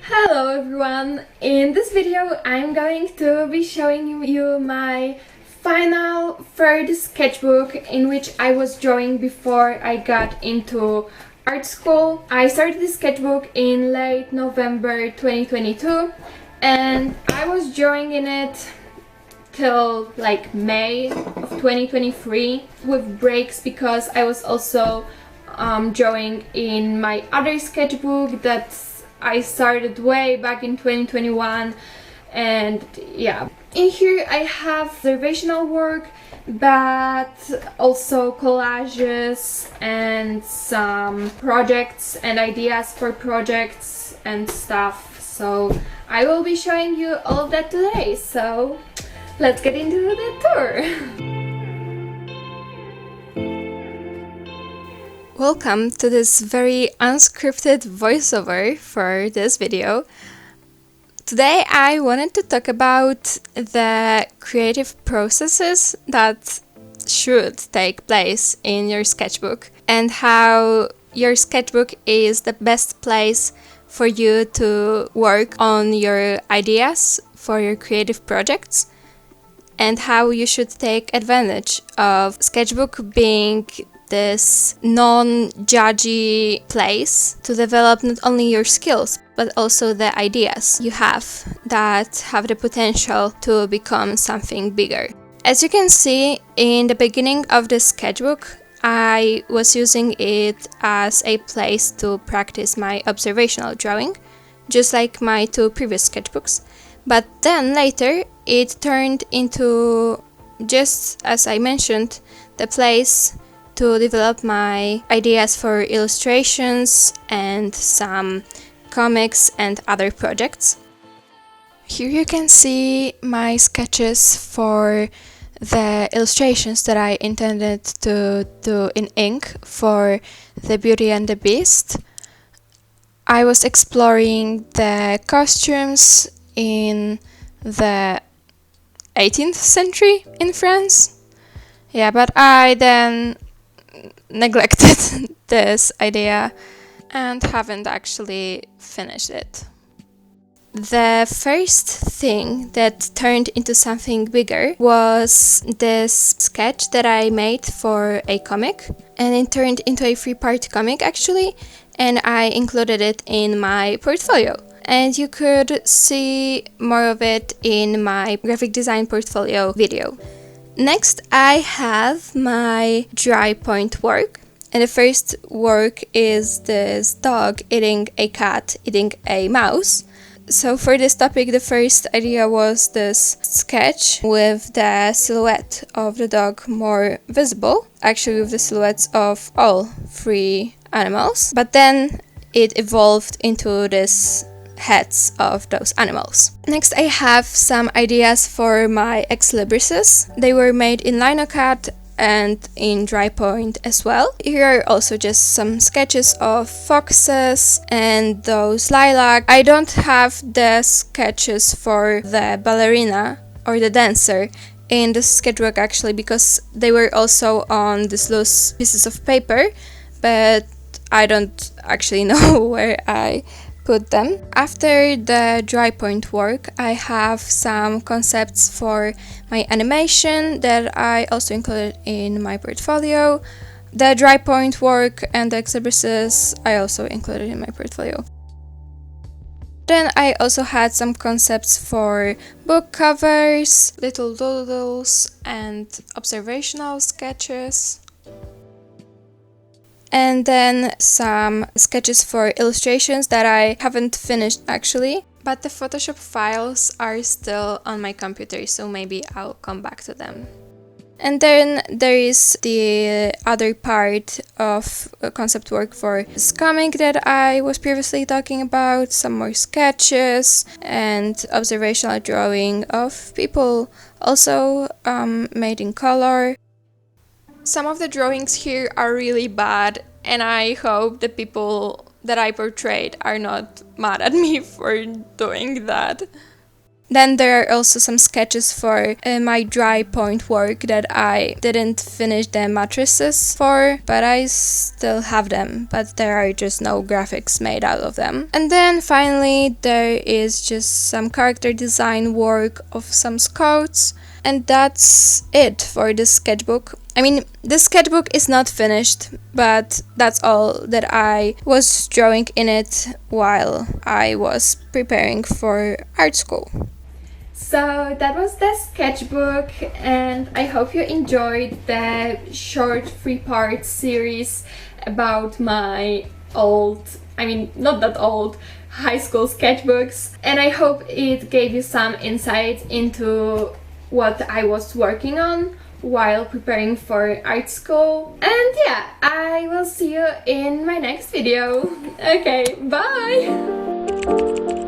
Hello everyone! In this video I'm going to be showing you my final third sketchbook in which I was drawing before I got into art school. I started this sketchbook in late November 2022 and I was drawing in it till like May of 2023 with breaks because I was also drawing in my other sketchbook that I started way back in 2021, and yeah. In here I have observational work, but also collages and some projects and ideas for projects and stuff. So I will be showing you all of that today, so let's get into the tour! Welcome to this very unscripted voiceover for this video. Today I wanted to talk about the creative processes that should take place in your sketchbook and how your sketchbook is the best place for you to work on your ideas for your creative projects, and how you should take advantage of sketchbook being this non-judgy place to develop not only your skills but also the ideas you have that have the potential to become something bigger. As you can see in the beginning of the sketchbook, I was using it as a place to practice my observational drawing, just like my two previous sketchbooks. But then later it turned into, just as I mentioned, the place to develop my ideas for illustrations and some comics and other projects. Here you can see my sketches for the illustrations that I intended to do in ink for The Beauty and the Beast. I was exploring the costumes in the 18th century in France. Yeah, but I then neglected this idea and haven't actually finished it. The first thing that turned into something bigger was this sketch that I made for a comic, and it turned into a 3-part comic actually, and I included it in my portfolio. And you could see more of it in my graphic design portfolio video. Next, I have my dry point work, and the first work is this dog eating a cat, eating a mouse. So for this topic, the first idea was this sketch with the silhouette of the dog more visible, actually with the silhouettes of all 3 animals, but then it evolved into this heads of those animals. Next, I have some ideas for my Exlibrises. They were made in Linocut and in dry point as well. Here are also just some sketches of foxes and those lilac. I don't have the sketches for the ballerina or the dancer in the sketchbook actually, because they were also on these loose pieces of paper, but I don't actually know where I put them. After the dry point work, I have some concepts for my animation that I also included in my portfolio. The dry point work and the Exlibrises I also included in my portfolio. Then I also had some concepts for book covers, little doodles, and observational sketches. And then some sketches for illustrations that I haven't finished actually, but the Photoshop files are still on my computer, so maybe I'll come back to them. And then there is the other part of concept work for this comic that I was previously talking about, some more sketches and observational drawing of people, also made in color. Some of the drawings here are really bad, and I hope the people that I portrayed are not mad at me for doing that. Then there are also some sketches for my dry point work that I didn't finish the matrices for, but I still have them, but there are just no graphics made out of them. And then finally there is just some character design work of some scouts, and that's it for this sketchbook. I mean, this sketchbook is not finished, but that's all that I was drawing in it while I was preparing for art school. So that was the sketchbook, and I hope you enjoyed the short 3-part series about my old, I mean not that old, high school sketchbooks, and I hope it gave you some insight into what I was working on while preparing for art school. And yeah, I will see you in my next video. Okay, bye!